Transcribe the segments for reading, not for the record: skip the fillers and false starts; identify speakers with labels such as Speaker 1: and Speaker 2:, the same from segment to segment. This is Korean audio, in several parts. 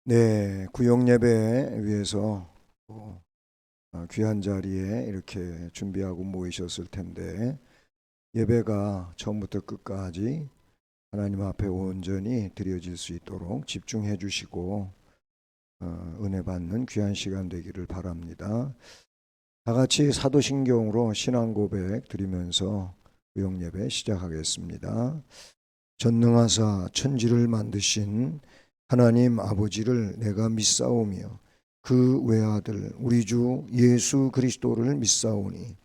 Speaker 1: 네, 구역 예배 위해서 귀한 자리에 이렇게 준비하고 모이셨을 텐데, 예배가 처음부터 끝까지 하나님 앞에 온전히 드려질 수 있도록 집중해 주시고 은혜 받는 귀한 시간 되기를 바랍니다. 다 같이 사도신경으로 신앙 고백 드리면서 구역 예배 시작하겠습니다. 전능하사 천지를 만드신 하나님 아버지를 내가 믿사오며 그 외아들 우리 주 예수 그리스도를 믿사오니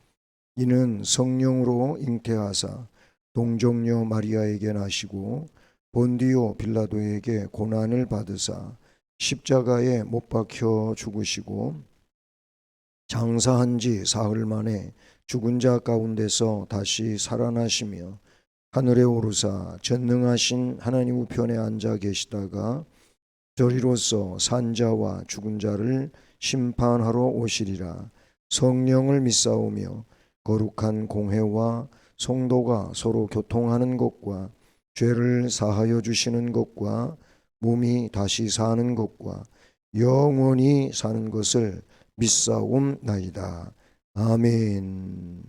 Speaker 1: 이는 성령으로 잉태하사 동정녀 마리아에게 나시고 본디오 빌라도에게 고난을 받으사 십자가에 못 박혀 죽으시고 장사한 지 사흘 만에 죽은 자 가운데서 다시 살아나시며 하늘에 오르사 전능하신 하나님 우편에 앉아 계시다가 저리로서 산자와 죽은 자를 심판하러 오시리라. 성령을 믿사오며 거룩한 공회와 성도가 서로 교통하는 것과 죄를 사하여 주시는 것과 몸이 다시 사는 것과 영원히 사는 것을 믿사옵나이다. 아멘.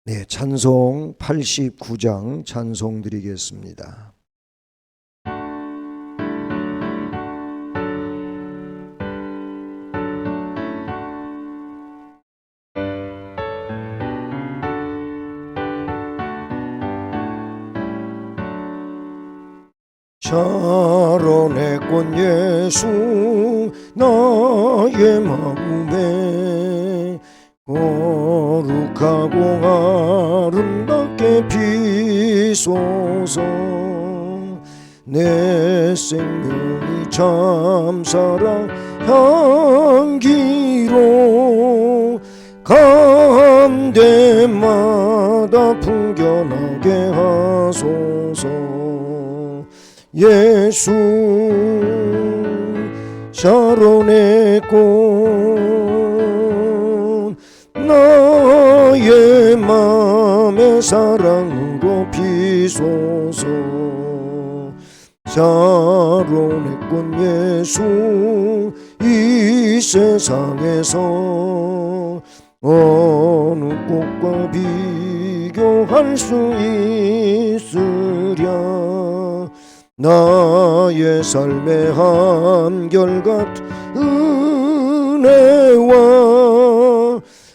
Speaker 1: 네, 찬송 89장 찬송 드리겠습니다. 샤론의 꽃 예수 나의 마음에 거룩하고 아름답게 비소서. 내 생명이 참사랑 향기로 간대마다 풍겨나게 하소서. 예수 샤론의 꽃 나의 맘의 사랑으로 비소서. 샤론의 꽃 예수 이 세상에서 어느 꽃과 비교할 수 있으랴. 나의 삶의 한결같은 은혜와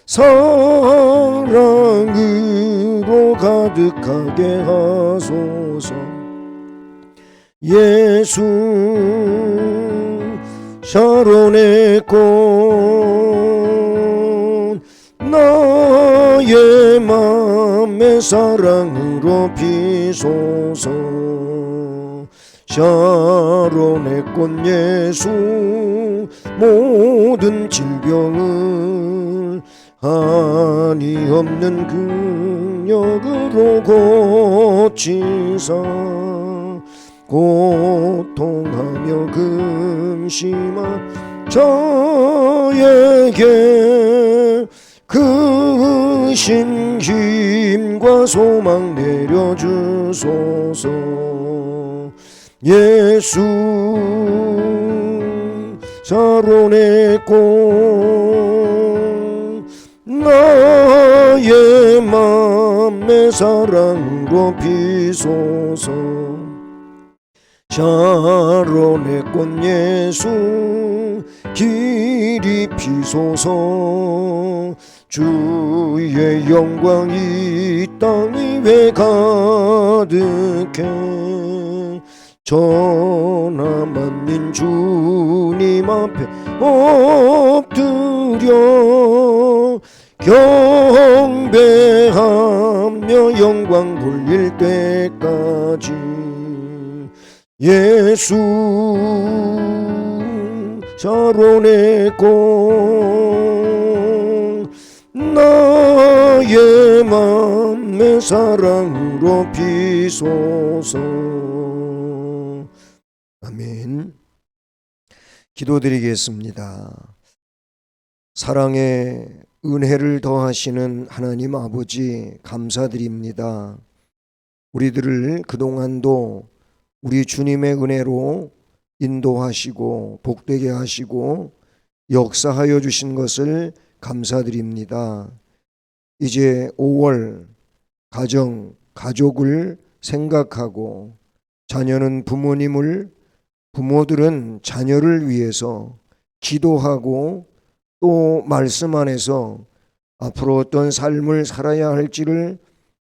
Speaker 1: 사랑으로 가득하게 하소서. 예수 샤론의 꽃 나의 맘의 사랑으로 비소서. 샤론의 꽃 예수 모든 질병을 한이 없는 근력으로 고치사 고통하며 근심한 저에게 크신 힘과 소망 내려주소서. 예수 샤론의 꽃 나의 맘의 사랑으로 비소서. 샤론의 꽃 예수 길이 피소서. 주의 영광 이 땅 위에 가득해 전하 만민 주님 앞에 엎드려 경배하며 영광 돌릴 때까지. 예수 샤론의 꽃 나의 맘의 사랑으로 비소서. 아멘. 기도드리겠습니다. 사랑의 은혜를 더하시는 하나님 아버지 감사드립니다. 우리들을 그동안도 우리 주님의 은혜로 인도하시고 복되게 하시고 역사하여 주신 것을 감사드립니다. 이제 5월 가족을 생각하고 자녀는 부모님을, 부모들은 자녀를 위해서 기도하고 또 말씀 안에서 앞으로 어떤 삶을 살아야 할지를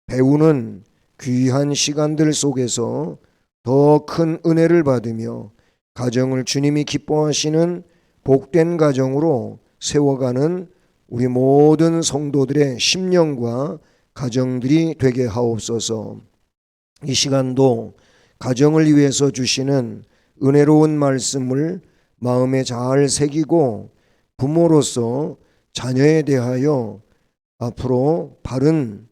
Speaker 1: 배우는 귀한 시간들 속에서 더 큰 은혜를 받으며 가정을 주님이 기뻐하시는 복된 가정으로 세워가는 우리 모든 성도들의 심령과 가정들이 되게 하옵소서. 이 시간도 가정을 위해서 주시는 은혜로운 말씀을 마음에 잘 새기고 부모로서 자녀에 대하여 앞으로 바른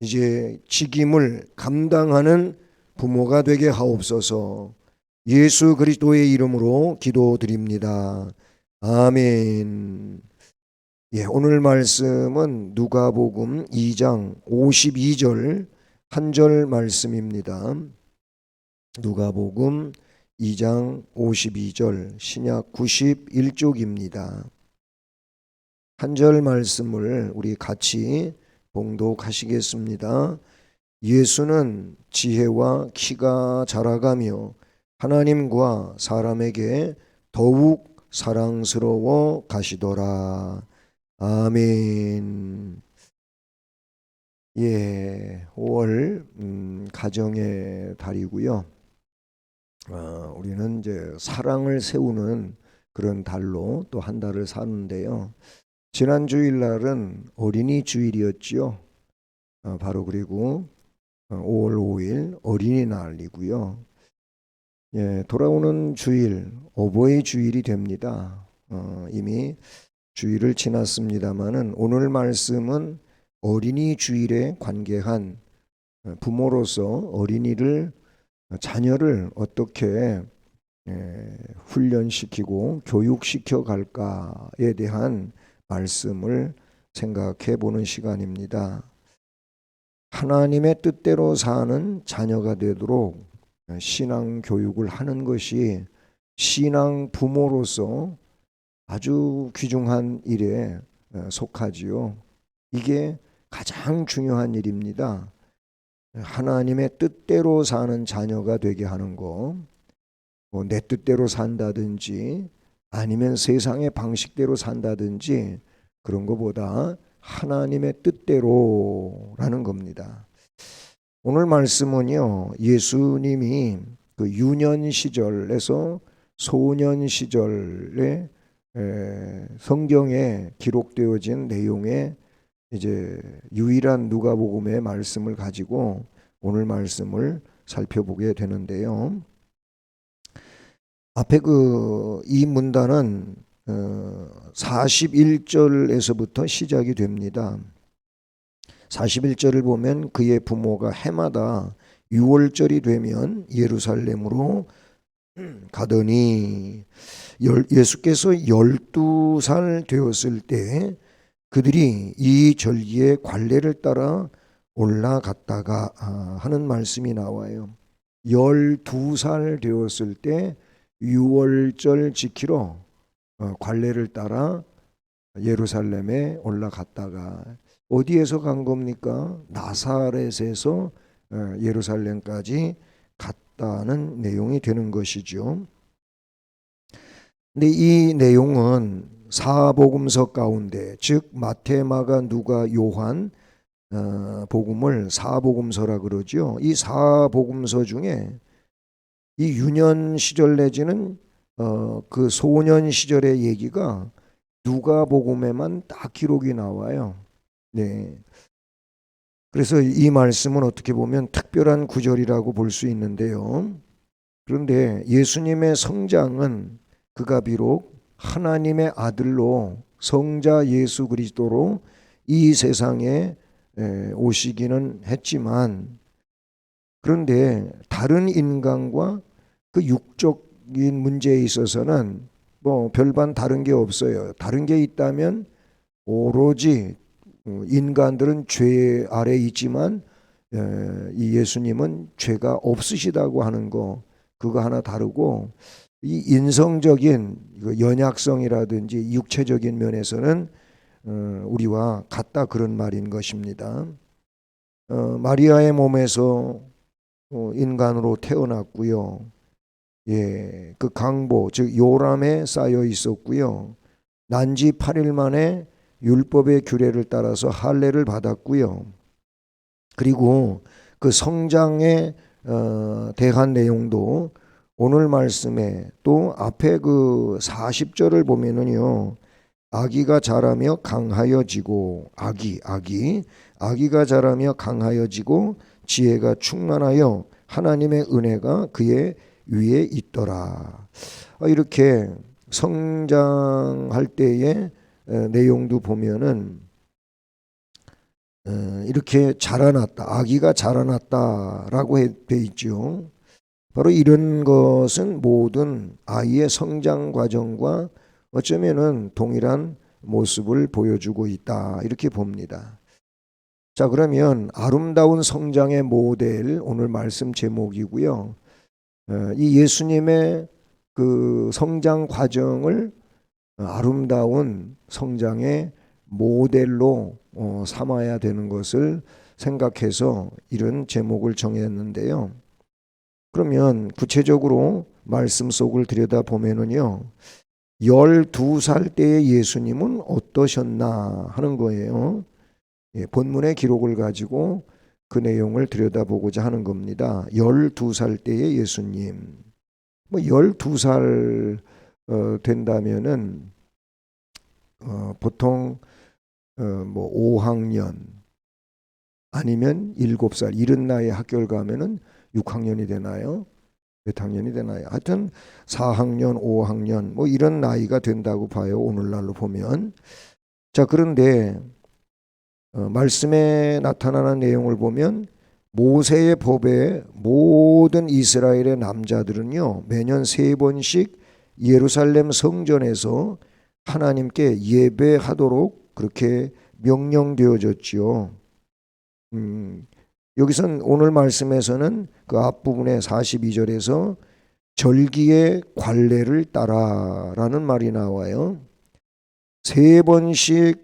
Speaker 1: 이제 직임을 감당하는 부모가 되게 하옵소서. 예수 그리스도의 이름으로 기도드립니다. 아멘. 오늘 말씀은 누가복음 2장 52절 한 절 말씀입니다. 누가복음 2장 52절 신약 91쪽입니다. 한 절 말씀을 우리 같이 봉독하시겠습니다. 예수는 지혜와 키가 자라가며 하나님과 사람에게 더욱 사랑스러워 가시더라. 아멘. 5월 가정의 달이고요. 우리는 이제 사랑을 세우는 그런 달로 또 한 달을 사는데요. 지난 주일날은 어린이 주일이었지요. 바로 그리고 5월 5일 어린이날이고요. 돌아오는 주일 어버이 주일이 됩니다. 이미 주일을 지났습니다마는 오늘 말씀은 어린이 주일에 관계한 부모로서 어린이를 자녀를 어떻게 훈련시키고 교육시켜 갈까에 대한 말씀을 생각해 보는 시간입니다. 하나님의 뜻대로 사는 자녀가 되도록 신앙 교육을 하는 것이 신앙 부모로서 아주 귀중한 일에 속하지요. 이게 가장 중요한 일입니다. 하나님의 뜻대로 사는 자녀가 되게 하는 거, 내 뜻대로 산다든지 아니면 세상의 방식대로 산다든지 그런 것보다 하나님의 뜻대로라는 겁니다. 오늘 말씀은요, 예수님이 그 유년 시절에서 소년 시절에 성경에 기록되어진 내용의 이제 유일한 누가복음의 말씀을 가지고 오늘 말씀을 살펴보게 되는데요. 앞에 이 문단은 41절에서부터 시작이 됩니다. 41절을 보면 그의 부모가 해마다 6월절이 되면 예루살렘으로 가더니 예수께서 12살 되었을 때 그들이 이 절기의 관례를 따라 올라갔다가 하는 말씀이 나와요. 12살 되었을 때 6월절 지키러 관례를 따라 예루살렘에 올라갔다가 어디에서 간 겁니까? 나사렛에서 예루살렘까지 갔다는 내용이 되는 것이죠. 근데 이 내용은 사복음서 가운데, 즉 마태, 마가, 누가, 요한 복음을 사복음서라 그러죠. 이 사복음서 중에 이 유년 시절 내지는 그 소년 시절의 얘기가 누가복음에만 딱 기록이 나와요. 네. 그래서 이 말씀은 어떻게 보면 특별한 구절이라고 볼 수 있는데요. 그런데 예수님의 성장은 그가 비록 하나님의 아들로 성자 예수 그리스도로 이 세상에 오시기는 했지만, 그런데 다른 인간과 그 육적인 문제에 있어서는 뭐 별반 다른 게 없어요. 다른 게 있다면 오로지 인간들은 죄 아래 있지만 이 예수님은 죄가 없으시다고 하는 거, 그거 하나 다르고, 이 인성적인 연약성이라든지 육체적인 면에서는 우리와 같다 그런 말인 것입니다. 마리아의 몸에서 인간으로 태어났고요. 예, 그 강보 즉 요람에 쌓여 있었고요. 난지 8일 만에 율법의 규례를 따라서 할례를 받았고요. 그리고 그 성장에 대한 내용도 오늘 말씀에 또 앞에 그 40절을 보면은요. 아기가 자라며 강하여지고 아기가 자라며 강하여지고 지혜가 충만하여 하나님의 은혜가 그의 위에 있더라. 이렇게 성장할 때의 내용도 보면은 이렇게 자라났다. 아기가 자라났다라고 돼 있죠. 바로 이런 것은 모든 아이의 성장 과정과 어쩌면은 동일한 모습을 보여주고 있다. 이렇게 봅니다. 자, 그러면 아름다운 성장의 모델 오늘 말씀 제목이고요. 이 예수님의 그 성장 과정을 아름다운 성장의 모델로 삼아야 되는 것을 생각해서 이런 제목을 정했는데요. 그러면 구체적으로 말씀 속을 들여다보면은요. 12살 때의 예수님은 어떠셨나 하는 거예요. 예, 본문의 기록을 가지고 그 내용을 들여다보고자 하는 겁니다. 12살 때의 예수님. 12살 된다면은 보통 5학년 아니면 7살 이른 나이에 학교를 가면은 6학년이 되나요? 몇 학년이 되나요? 하여튼 4학년, 5학년 이런 나이가 된다고 봐요. 오늘날로 보면. 자, 그런데 말씀에 나타나는 내용을 보면 모세의 법에 모든 이스라엘의 남자들은요. 매년 3번씩 예루살렘 성전에서 하나님께 예배하도록 그렇게 명령되어졌지요. 여기선 오늘 말씀에서는 그 앞부분에 42절에서 절기의 관례를 따라라는 말이 나와요. 3번씩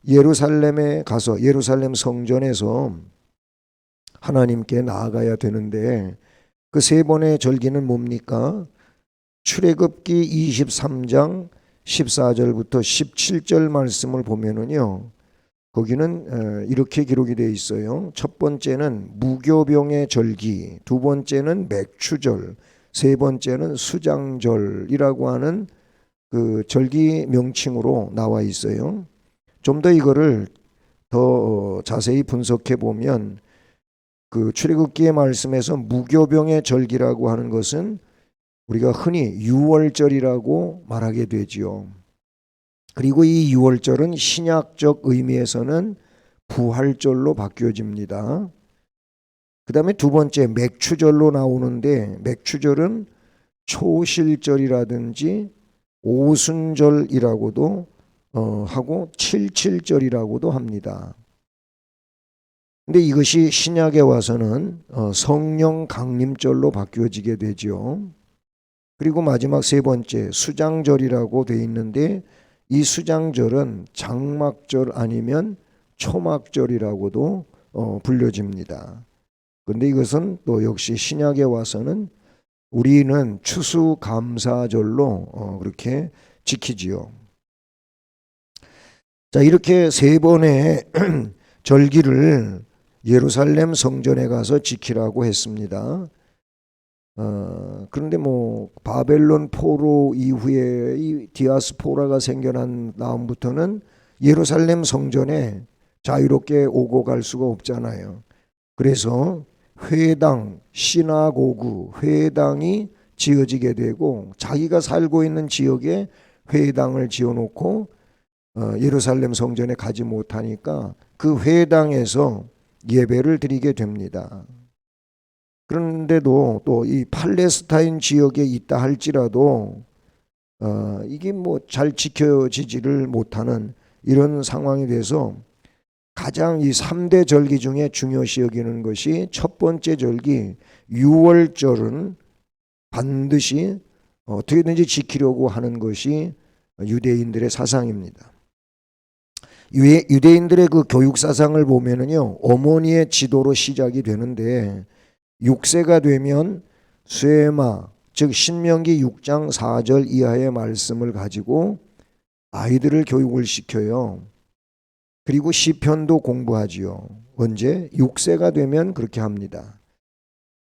Speaker 1: 예루살렘에 가서 예루살렘 성전에서 하나님께 나아가야 되는데 그 3번의 절기는 뭡니까? 출애굽기 23장 14절부터 17절 말씀을 보면은요. 거기는 이렇게 기록이 되어 있어요. 첫 번째는 무교병의 절기, 두 번째는 맥추절, 세 번째는 수장절이라고 하는 그 절기 명칭으로 나와 있어요. 좀 더 이거를 더 자세히 분석해 보면 그 출애굽기의 말씀에서 무교병의 절기라고 하는 것은 우리가 흔히 유월절이라고 말하게 되지요. 그리고 이 유월절은 신약적 의미에서는 부활절로 바뀌어집니다. 그 다음에 두 번째 맥추절로 나오는데 맥추절은 초실절이라든지 오순절이라고도 하고 칠칠절이라고도 합니다. 근데 이것이 신약에 와서는 성령 강림절로 바뀌어지게 되죠. 그리고 마지막 세 번째 수장절이라고 돼 있는데 이 수장절은 장막절 아니면 초막절이라고도 불려집니다. 그런데 이것은 또 역시 신약에 와서는 우리는 추수감사절로 그렇게 지키지요. 자, 이렇게 3번의 절기를 예루살렘 성전에 가서 지키라고 했습니다. 그런데 바벨론 포로 이후에 이 디아스포라가 생겨난 다음부터는 예루살렘 성전에 자유롭게 오고 갈 수가 없잖아요. 그래서 회당, 시나고그, 회당이 지어지게 되고 자기가 살고 있는 지역에 회당을 지어놓고 예루살렘 성전에 가지 못하니까 그 회당에서 예배를 드리게 됩니다. 그런데도 또 이 팔레스타인 지역에 있다 할지라도 이게 잘 지켜지지를 못하는 이런 상황이 돼서 가장 이 3대 절기 중에 중요시 여기는 것이 첫 번째 절기 유월절은 반드시 어떻게든지 지키려고 하는 것이 유대인들의 사상입니다. 유대인들의 그 교육 사상을 보면은요, 어머니의 지도로 시작이 되는데 6세가 되면 쇠마, 즉 신명기 6장 4절 이하의 말씀을 가지고 아이들을 교육을 시켜요. 그리고 시편도 공부하지요. 언제? 6세가 되면 그렇게 합니다.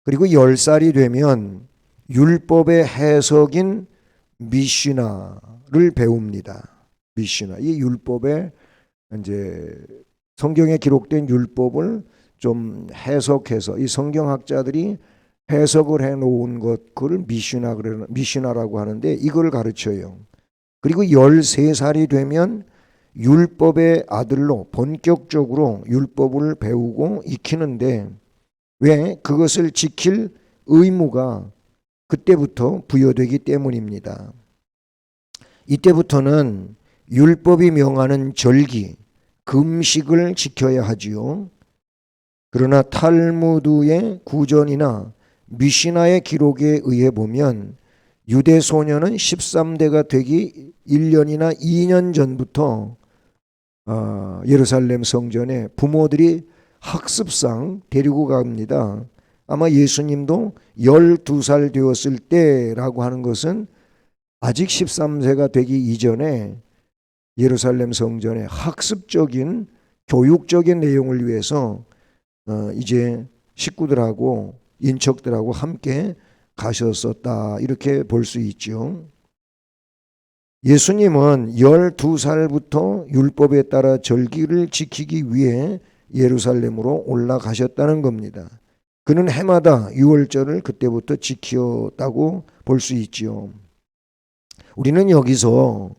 Speaker 1: 그리고 10살이 되면 율법의 해석인 미시나를 배웁니다. 미시나. 이 율법의 이제 성경에 기록된 율법을 좀 해석해서 이 성경학자들이 해석을 해 놓은 것, 그걸 미시나라고 하는데 이걸 가르쳐요. 그리고 13살이 되면 율법의 아들로 본격적으로 율법을 배우고 익히는데, 왜? 그것을 지킬 의무가 그때부터 부여되기 때문입니다. 이때부터는 율법이 명하는 절기, 금식을 지켜야 하지요. 그러나 탈무드의 구전이나 미시나의 기록에 의해 보면 유대 소녀는 13대가 되기 1년이나 2년 전부터 예루살렘 성전에 부모들이 학습상 데리고 갑니다. 아마 예수님도 12살 되었을 때라고 하는 것은 아직 13세가 되기 이전에 예루살렘 성전에 학습적인 교육적인 내용을 위해서 이제 식구들하고 인척들하고 함께 가셨었다, 이렇게 볼 수 있죠. 예수님은 12살부터 율법에 따라 절기를 지키기 위해 예루살렘으로 올라가셨다는 겁니다. 그는 해마다 유월절을 그때부터 지켰다고 볼 수 있지요. 우리는 여기서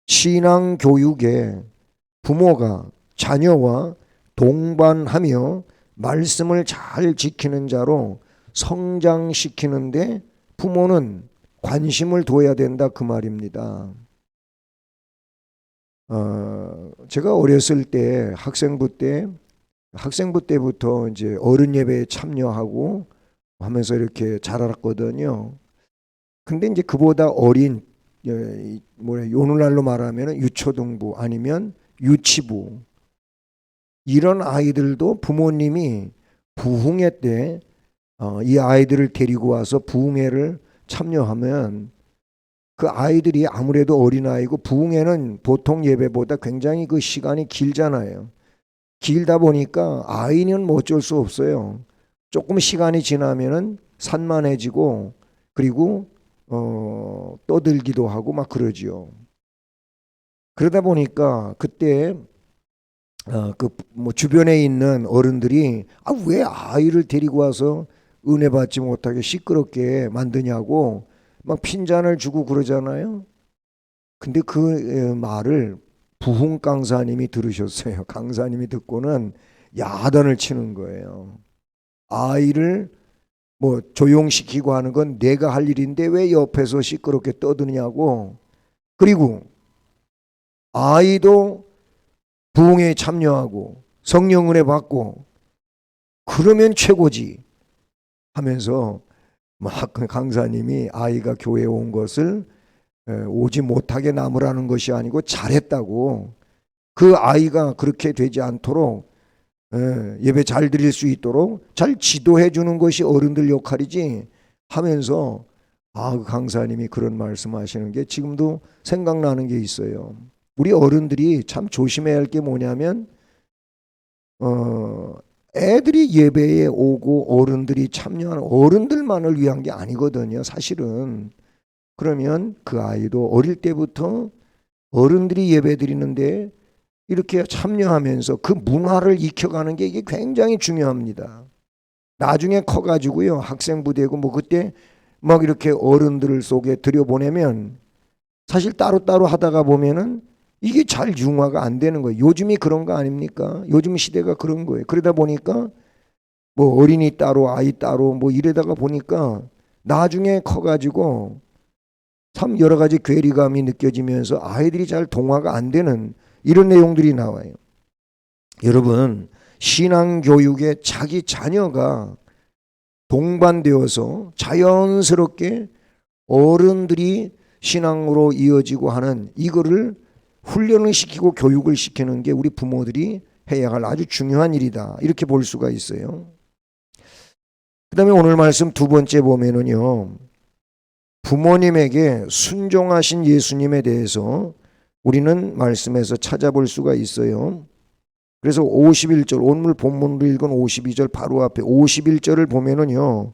Speaker 1: 신앙 교육에 부모가 자녀와 동반하며 말씀을 잘 지키는 자로 성장시키는데 부모는 관심을 둬야 된다, 그 말입니다. 제가 어렸을 때 학생부 때부터 이제 어른 예배에 참여하고 하면서 이렇게 자랐거든요. 근데 이제 그보다 어린, 오늘날로 말하면 유초등부 아니면 유치부, 이런 아이들도 부모님이 부흥회 때 이 아이들을 데리고 와서 부흥회를 참여하면 그 아이들이 아무래도 어린아이고, 부흥회는 보통 예배보다 굉장히 그 시간이 길잖아요. 길다 보니까 아이는 뭐 어쩔 수 없어요. 조금 시간이 지나면은 산만해지고, 그리고 떠들기도 하고 막 그러지요. 그러다 보니까 그때 주변에 있는 어른들이 왜 아이를 데리고 와서 은혜 받지 못하게 시끄럽게 만드냐고 막 핀잔을 주고 그러잖아요. 근데 그 말을 부흥 강사님이 들으셨어요. 강사님이 듣고는 야단을 치는 거예요. 아이를 뭐 조용시키고 하는 건 내가 할 일인데 왜 옆에서 시끄럽게 떠드냐고. 그리고 아이도 부흥회에 참여하고 성령 은혜 받고 그러면 최고지 하면서 막 강사님이 아이가 교회에 온 것을 오지 못하게 나무라는 것이 아니고 잘했다고, 그 아이가 그렇게 되지 않도록 예배 잘 드릴 수 있도록 잘 지도해 주는 것이 어른들 역할이지 하면서, 그 강사님이 그런 말씀하시는 게 지금도 생각나는 게 있어요. 우리 어른들이 참 조심해야 할 게 뭐냐면 애들이 예배에 오고 어른들이 참여하는, 어른들만을 위한 게 아니거든요, 사실은. 그러면 그 아이도 어릴 때부터 어른들이 예배 드리는데 이렇게 참여하면서 그 문화를 익혀가는 게 이게 굉장히 중요합니다. 나중에 커가지고요, 학생부 되고 뭐 그때 막 이렇게 어른들 속에 들여보내면 사실 따로따로 하다가 보면은 이게 잘 융화가 안 되는 거예요. 요즘이 그런 거 아닙니까? 요즘 시대가 그런 거예요. 그러다 보니까 뭐 어린이 따로 아이 따로 뭐 이러다가 보니까 나중에 커가지고 참 여러 가지 괴리감이 느껴지면서 아이들이 잘 동화가 안 되는 이런 내용들이 나와요. 여러분, 신앙교육에 자기 자녀가 동반되어서 자연스럽게 어른들이 신앙으로 이어지고 하는 이거를 훈련을 시키고 교육을 시키는 게 우리 부모들이 해야 할 아주 중요한 일이다. 이렇게 볼 수가 있어요. 그 다음에 오늘 말씀 두 번째 보면은요, 부모님에게 순종하신 예수님에 대해서 우리는 말씀에서 찾아볼 수가 있어요. 그래서 51절, 오늘 본문으로 읽은 52절 바로 앞에 51절을 보면은요,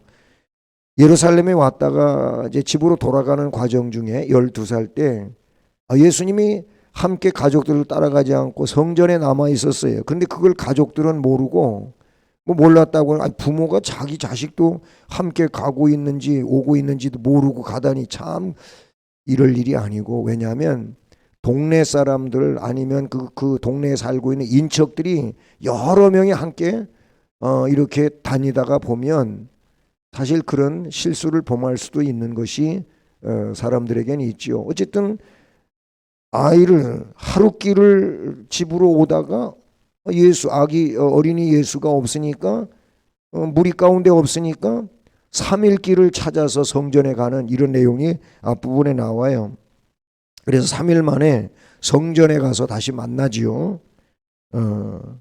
Speaker 1: 예루살렘에 왔다가 이제 집으로 돌아가는 과정 중에 12살 때 예수님이 함께 가족들을 따라가지 않고 성전에 남아 있었어요. 그런데 그걸 가족들은 모르고 뭐 몰랐다고, 부모가 자기 자식도 함께 가고 있는지 오고 있는지도 모르고 가다니 참 이럴 일이 아니고, 왜냐하면 동네 사람들 아니면 그 동네에 살고 있는 인척들이 여러 명이 함께 이렇게 다니다가 보면 사실 그런 실수를 범할 수도 있는 것이 사람들에게는 있죠. 어쨌든 아이를 하루길을 집으로 오다가 어린이 예수가 없으니까 무리 가운데 없으니까 3일 길을 찾아서 성전에 가는 이런 내용이 앞부분에 나와요. 그래서 3일 만에 성전에 가서 다시 만나지요.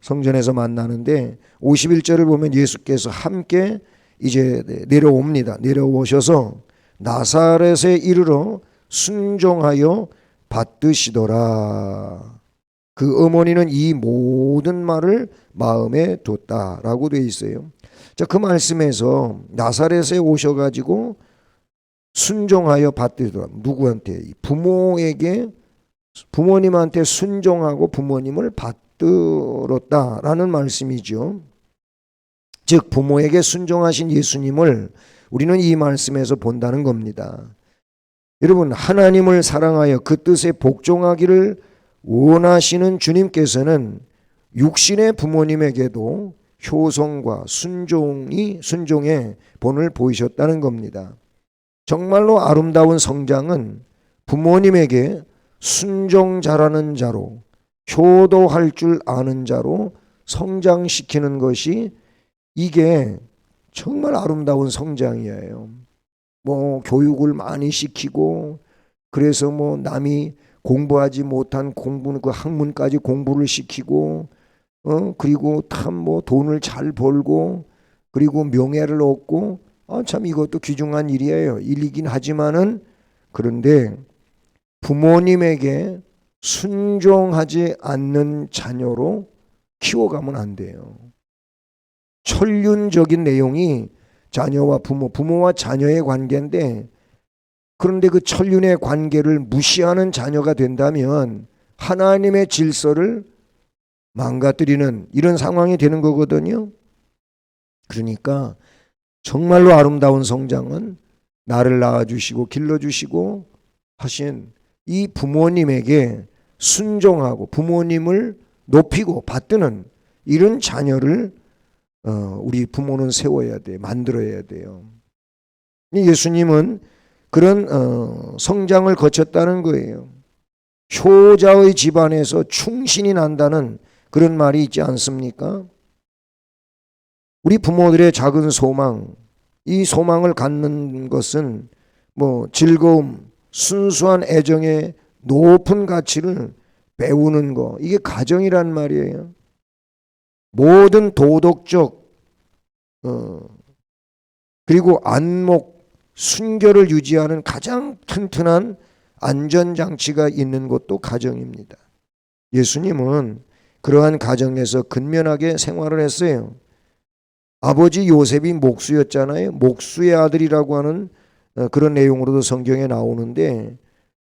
Speaker 1: 성전에서 만나는데 51절을 보면 예수께서 함께 이제 내려옵니다. 내려오셔서 나사렛에 이르러 순종하여 받드시더라. 그 어머니는 이 모든 말을 마음에 뒀다라고 되어 있어요. 자, 그 말씀에서 나사렛에 오셔가지고 순종하여 받드시더라. 누구한테? 부모님한테 순종하고 부모님을 받들었다라는 말씀이죠. 즉 부모에게 순종하신 예수님을 우리는 이 말씀에서 본다는 겁니다. 여러분, 하나님을 사랑하여 그 뜻에 복종하기를 원하시는 주님께서는 육신의 부모님에게도 효성과 순종의 본을 보이셨다는 겁니다. 정말로 아름다운 성장은 부모님에게 순종 잘하는 자로, 효도할 줄 아는 자로 성장시키는 것이, 이게 정말 아름다운 성장이에요. 뭐 교육을 많이 시키고, 그래서 뭐 남이 공부하지 못한 공부는 그 학문까지 공부를 시키고, 그리고 참 뭐 돈을 잘 벌고, 그리고 명예를 얻고, 참 이것도 귀중한 일이에요. 일이긴 하지만은, 그런데 부모님에게 순종하지 않는 자녀로 키워가면 안 돼요. 천륜적인 내용이 자녀와 부모와 자녀의 관계인데, 그런데 그 천륜의 관계를 무시하는 자녀가 된다면 하나님의 질서를 망가뜨리는 이런 상황이 되는 거거든요. 그러니까 정말로 아름다운 성장은 나를 낳아주시고 길러주시고 하신 이 부모님에게 순종하고 부모님을 높이고 받드는 이런 자녀를 우리 부모는 세워야 돼, 만들어야 돼요. 예수님은 그런 성장을 거쳤다는 거예요. 효자의 집안에서 충신이 난다는 그런 말이 있지 않습니까? 우리 부모들의 작은 소망, 이 소망을 갖는 것은 뭐 즐거움, 순수한 애정의 높은 가치를 배우는 거, 이게 가정이란 말이에요. 모든 도덕적 그리고 안목, 순결을 유지하는 가장 튼튼한 안전장치가 있는 곳도 가정입니다. 예수님은 그러한 가정에서 근면하게 생활을 했어요. 아버지 요셉이 목수였잖아요. 목수의 아들이라고 하는 그런 내용으로도 성경에 나오는데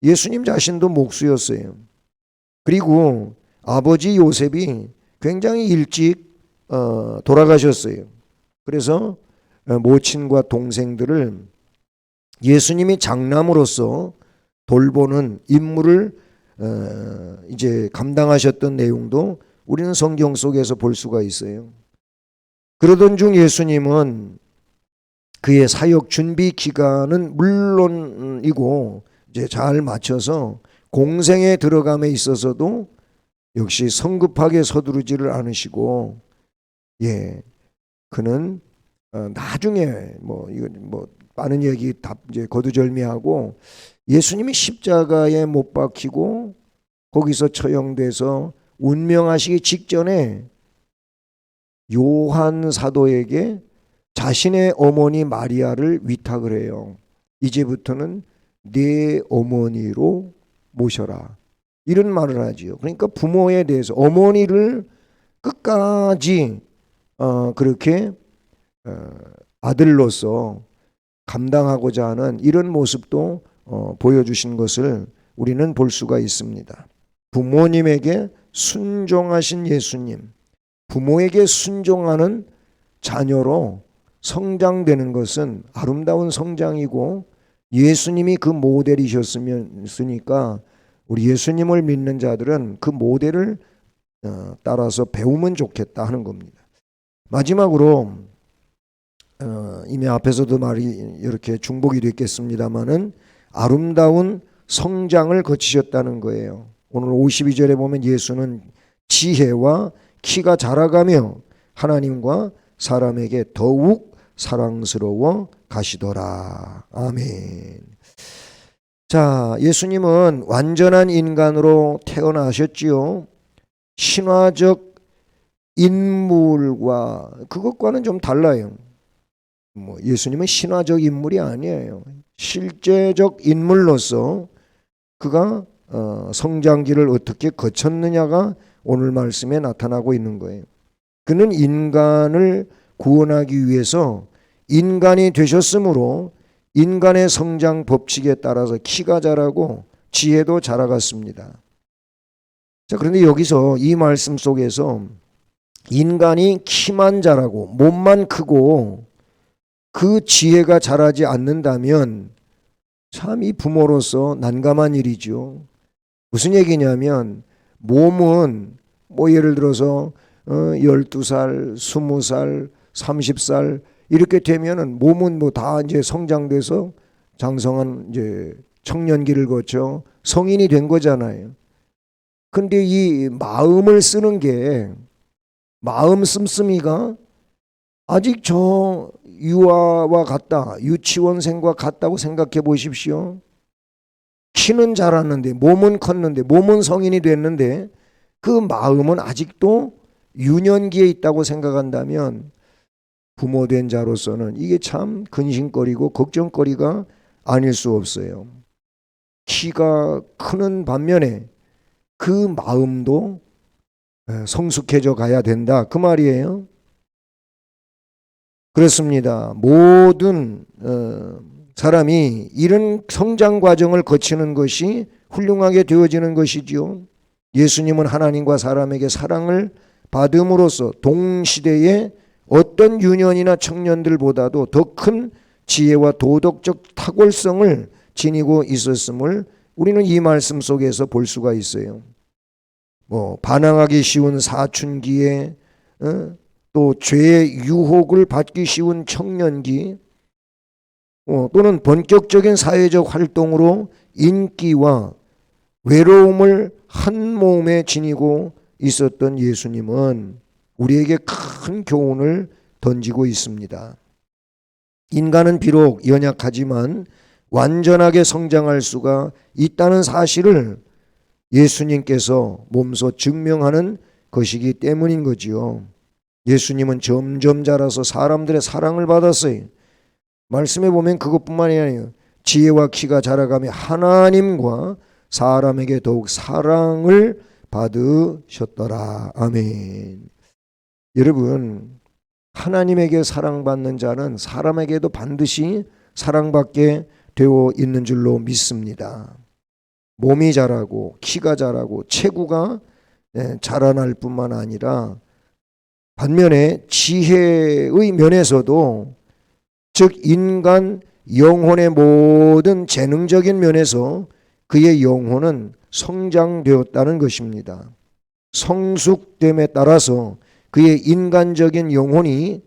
Speaker 1: 예수님 자신도 목수였어요. 그리고 아버지 요셉이 굉장히 일찍 돌아가셨어요. 그래서 모친과 동생들을 예수님이 장남으로서 돌보는 임무를 이제 감당하셨던 내용도 우리는 성경 속에서 볼 수가 있어요. 그러던 중 예수님은 그의 사역 준비 기간은 물론이고 이제 잘 맞춰서 공생에 들어감에 있어서도 역시 성급하게 서두르지를 않으시고, 그는 나중에 많은 얘기 다 이제 거두절미하고 예수님이 십자가에 못 박히고 거기서 처형돼서 운명하시기 직전에 요한 사도에게 자신의 어머니 마리아를 위탁을 해요. 이제부터는 네 어머니로 모셔라. 이런 말을 하지요. 그러니까 부모에 대해서 어머니를 끝까지 그렇게 아들로서 감당하고자 하는 이런 모습도 보여주신 것을 우리는 볼 수가 있습니다. 부모님에게 순종하신 예수님, 부모에게 순종하는 자녀로 성장되는 것은 아름다운 성장이고 예수님이 그 모델이셨으니까 우리 예수님을 믿는 자들은 그 모델을 따라서 배우면 좋겠다 하는 겁니다. 마지막으로 이미 앞에서도 말이 이렇게 중복이 됐겠습니다마는 아름다운 성장을 거치셨다는 거예요. 오늘 52절에 보면 예수는 지혜와 키가 자라가며 하나님과 사람에게 더욱 사랑스러워 가시더라. 아멘. 자, 예수님은 완전한 인간으로 태어나셨지요. 신화적 인물과 그것과는 좀 달라요. 예수님은 신화적 인물이 아니에요. 실제적 인물로서 그가 성장기를 어떻게 거쳤느냐가 오늘 말씀에 나타나고 있는 거예요. 그는 인간을 구원하기 위해서 인간이 되셨으므로 인간의 성장 법칙에 따라서 키가 자라고 지혜도 자라갔습니다. 자, 그런데 여기서 이 말씀 속에서 인간이 키만 자라고 몸만 크고 그 지혜가 자라지 않는다면 참 이 부모로서 난감한 일이죠. 무슨 얘기냐면 몸은 예를 들어서 12살, 20살, 30살 이렇게 되면은 몸은 다 이제 성장돼서 장성한 이제 청년기를 거쳐 성인이 된 거잖아요. 근데 이 마음을 쓰는 게 마음 씀씀이가 아직 저 유아와 같다, 유치원생과 같다고 생각해 보십시오. 키는 자랐는데 몸은 컸는데 몸은 성인이 됐는데 그 마음은 아직도 유년기에 있다고 생각한다면 부모된 자로서는 이게 참 근심거리고 걱정거리가 아닐 수 없어요. 키가 크는 반면에 그 마음도 성숙해져 가야 된다 그 말이에요. 그렇습니다. 모든 사람이 이런 성장 과정을 거치는 것이 훌륭하게 되어지는 것이지요. 예수님은 하나님과 사람에게 사랑을 받음으로써 동시대에 어떤 유년이나 청년들보다도 더 큰 지혜와 도덕적 탁월성을 지니고 있었음을 우리는 이 말씀 속에서 볼 수가 있어요. 반항하기 쉬운 사춘기에 또 죄의 유혹을 받기 쉬운 청년기 또는 본격적인 사회적 활동으로 인기와 외로움을 한 몸에 지니고 있었던 예수님은 우리에게 큰 교훈을 던지고 있습니다. 인간은 비록 연약하지만 완전하게 성장할 수가 있다는 사실을 예수님께서 몸소 증명하는 것이기 때문인 거지요. 예수님은 점점 자라서 사람들의 사랑을 받았어요. 말씀에 보면 그것뿐만이 아니에요. 지혜와 키가 자라가며 하나님과 사람에게 더욱 사랑을 받으셨더라. 아멘. 여러분, 하나님에게 사랑받는 자는 사람에게도 반드시 사랑받게 되어 있는 줄로 믿습니다. 몸이 자라고 키가 자라고 체구가 자라날 뿐만 아니라 반면에 지혜의 면에서도 즉 인간 영혼의 모든 재능적인 면에서 그의 영혼은 성장되었다는 것입니다. 성숙됨에 따라서 그의 인간적인 영혼이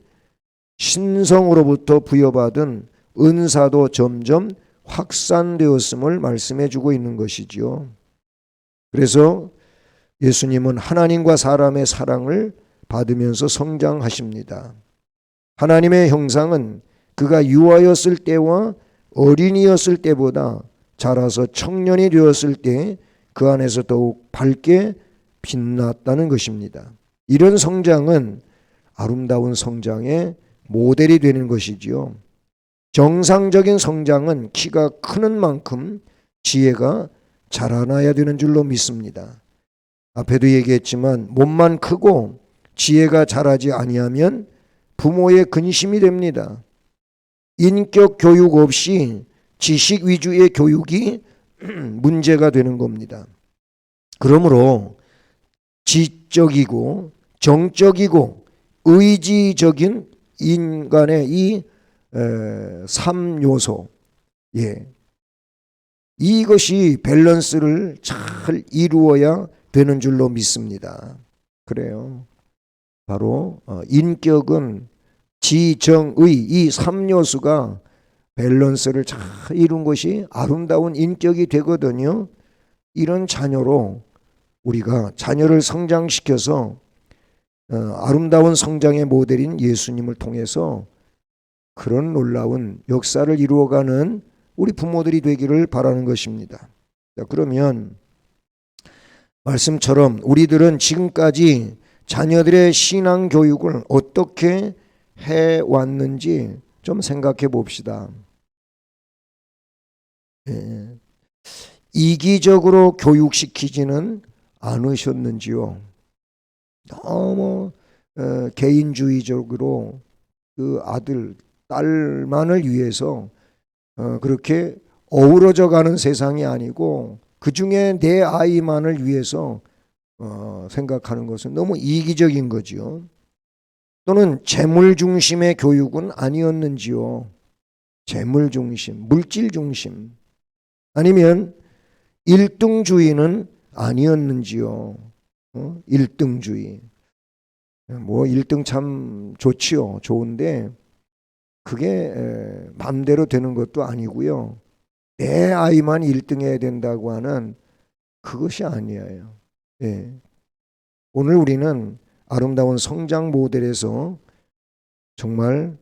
Speaker 1: 신성으로부터 부여받은 은사도 점점 확산되었음을 말씀해 주고 있는 것이지요. 그래서 예수님은 하나님과 사람의 사랑을 받으면서 성장하십니다. 하나님의 형상은 그가 유아였을 때와 어린이였을 때보다 자라서 청년이 되었을 때 그 안에서 더욱 밝게 빛났다는 것입니다. 이런 성장은 아름다운 성장의 모델이 되는 것이지요. 정상적인 성장은 키가 크는 만큼 지혜가 자라나야 되는 줄로 믿습니다. 앞에도 얘기했지만 몸만 크고 지혜가 자라지 아니하면 부모의 근심이 됩니다. 인격 교육 없이 지식 위주의 교육이 문제가 되는 겁니다. 그러므로 지적이고 정적이고 의지적인 인간의 이 3요소, 이것이 밸런스를 잘 이루어야 되는 줄로 믿습니다. 그래요. 바로 인격은 지정의 이 3요소가 밸런스를 잘 이룬 것이 아름다운 인격이 되거든요. 이런 자녀로 우리가 자녀를 성장시켜서 아름다운 성장의 모델인 예수님을 통해서 그런 놀라운 역사를 이루어가는 우리 부모들이 되기를 바라는 것입니다. 자, 그러면 말씀처럼 우리들은 지금까지 자녀들의 신앙 교육을 어떻게 해왔는지 좀 생각해 봅시다. 이기적으로 교육시키지는 않으셨는지요? 너무 개인주의적으로 그 아들, 딸만을 위해서 그렇게 어우러져 가는 세상이 아니고 그 중에 내 아이만을 위해서 생각하는 것은 너무 이기적인 거지요. 또는 재물 중심의 교육은 아니었는지요? 재물 중심, 물질 중심, 아니면 1등주의는 아니었는지요? 1등주의. 뭐 1등 참 좋지요. 좋은데 그게 맘대로 되는 것도 아니고요. 내 아이만 1등 해야 된다고 하는 그것이 아니에요. 오늘 우리는 아름다운 성장 모델에서 정말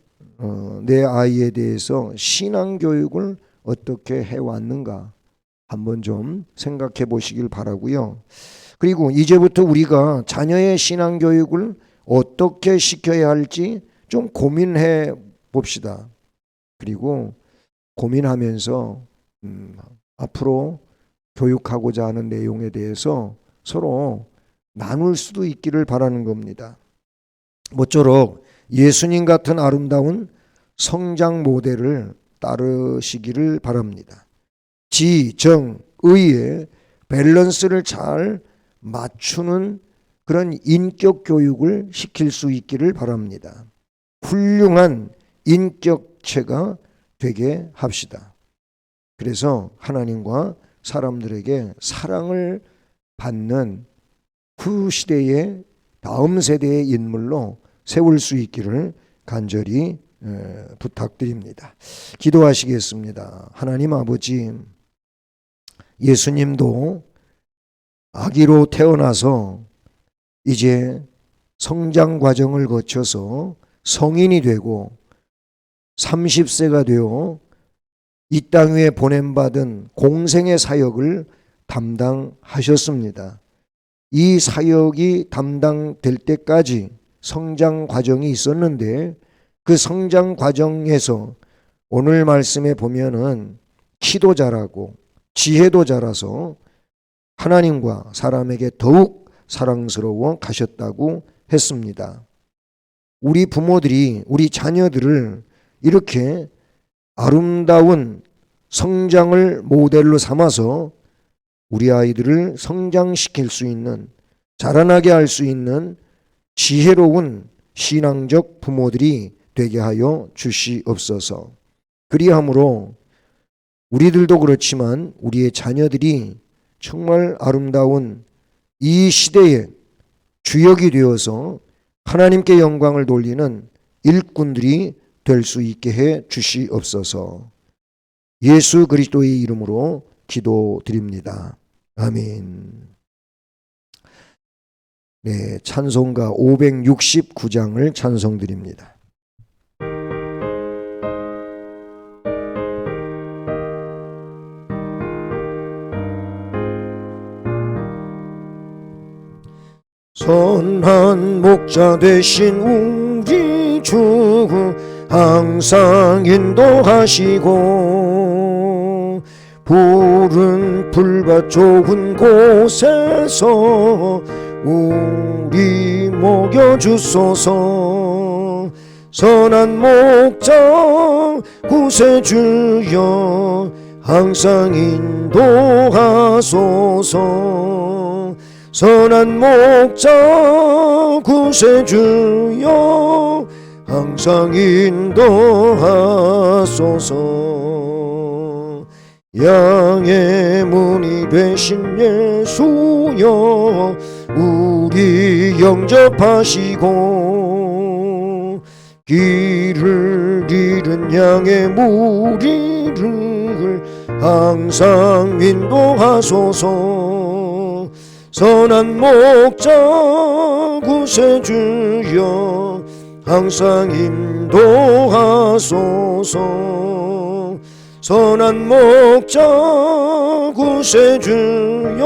Speaker 1: 내 아이에 대해서 신앙 교육을 어떻게 해왔는가 한번 좀 생각해 보시길 바라고요. 그리고 이제부터 우리가 자녀의 신앙 교육을 어떻게 시켜야 할지 좀 고민해 봅시다. 그리고 고민하면서 앞으로 교육하고자 하는 내용에 대해서 서로 나눌 수도 있기를 바라는 겁니다. 모쪼록 예수님 같은 아름다운 성장 모델을 따르시기를 바랍니다. 지, 정, 의의 밸런스를 잘 맞추는 그런 인격 교육을 시킬 수 있기를 바랍니다. 훌륭한 인격체가 되게 합시다. 그래서 하나님과 사람들에게 사랑을 받는 그 시대의 다음 세대의 인물로 세울 수 있기를 간절히 부탁드립니다. 기도하시겠습니다. 하나님 아버지, 예수님도 아기로 태어나서 이제 성장 과정을 거쳐서 성인이 되고 30세가 되어 이 땅 위에 보냄받은 공생의 사역을 담당하셨습니다. 이 사역이 담당될 때까지 성장 과정이 있었는데 그 성장 과정에서 오늘 말씀에 보면은 키도 자라고 지혜도 자라서 하나님과 사람에게 더욱 사랑스러워 가셨다고 했습니다. 우리 부모들이 우리 자녀들을 이렇게 아름다운 성장을 모델로 삼아서 우리 아이들을 성장시킬 수 있는, 자라나게 할 수 있는 지혜로운 신앙적 부모들이 되게 하여 주시옵소서. 그리함으로 우리들도 그렇지만 우리의 자녀들이 정말 아름다운 이 시대의 주역이 되어서 하나님께 영광을 돌리는 일꾼들이 될 수 있게 해 주시옵소서. 예수 그리스도의 이름으로 기도드립니다. 아멘. 네, 찬송가 569장을 찬송드립니다. 선한 목자 되신 우리 주 항상 인도하시고 푸른 풀밭 좋은 곳에서 우리 먹여주소서. 선한 목자 구세주여 항상 인도하소서. 선한 목자 구세주여 항상 인도하소서. 양의 문이 되신 예수여 우리 영접하시고 길을 잃은 양의 무리를 항상 인도하소서. 선한 목자 구세주여 항상 인도하소서. 선한 목자 구세주여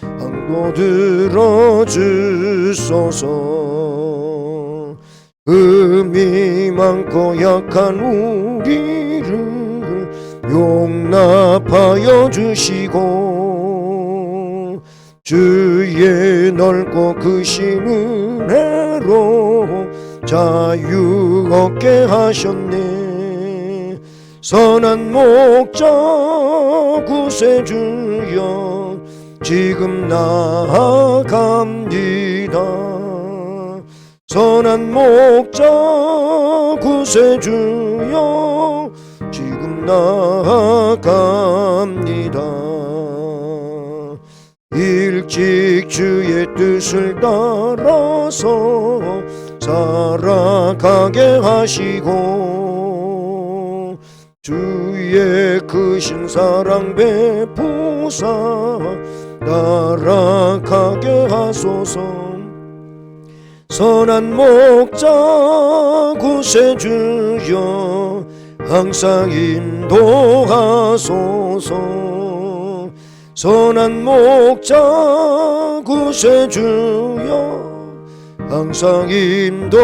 Speaker 1: 항도 들어주소서. 음이 많고 약한 우리를 용납하여 주시고 주의 넓고 크신 은혜로 자유 얻게 하셨네. 선한 목자 구세주여 지금 나아갑니다. 선한 목자 구세주여 지금 나아갑니다. 일찍 주의 뜻을 따라서 살아가게 하시고 주의 크신 사랑 베푸사 따라가게 하소서. 선한 목자 구세주여 항상 인도하소서. 선한 목자 구세주여 항상 인도하소서.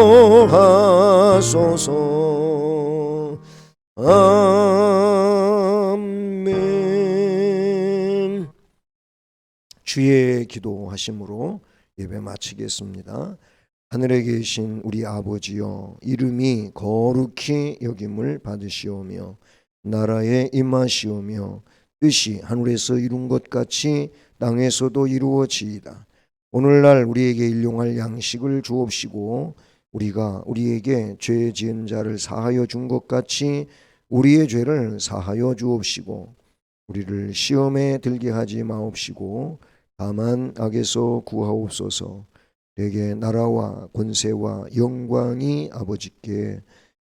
Speaker 1: 아멘. 주의 기도하심으로 예배 마치겠습니다. 하늘에 계신 우리 아버지여 이름이 거룩히 여김을 받으시오며 나라에 임하시오며 뜻이 하늘에서 이룬 것 같이 땅에서도 이루어지이다. 오늘날 우리에게 일용할 양식을 주옵시고 우리가 우리에게 죄 지은 자를 사하여 준 것 같이 우리의 죄를 사하여 주옵시고 우리를 시험에 들게 하지 마옵시고 다만 악에서 구하옵소서. 내게 나라와 권세와 영광이 아버지께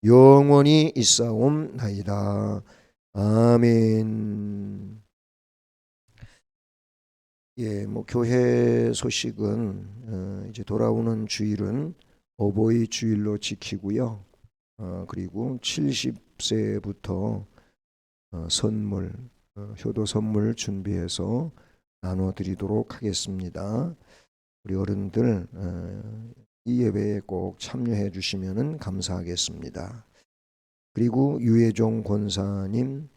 Speaker 1: 영원히 있사옵나이다. 아멘. 예, 교회 소식은 이제 돌아오는 주일은 어버이 주일로 지키고요. 그리고 70세부터 선물, 효도 선물 준비해서 나눠드리도록 하겠습니다. 우리 어른들 이 예배에 꼭 참여해 주시면 감사하겠습니다. 그리고 유해종 권사님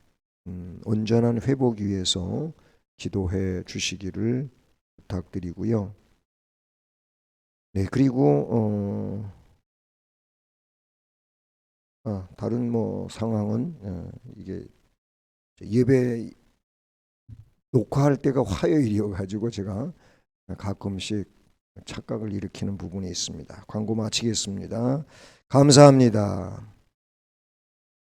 Speaker 1: 온전한 회복 위해서 기도해 주시기를 부탁드리고요. 네, 그리고 다른 상황은 이게 예배 녹화할 때가 화요일이어 가지고 제가 가끔씩 착각을 일으키는 부분이 있습니다. 광고 마치겠습니다. 감사합니다.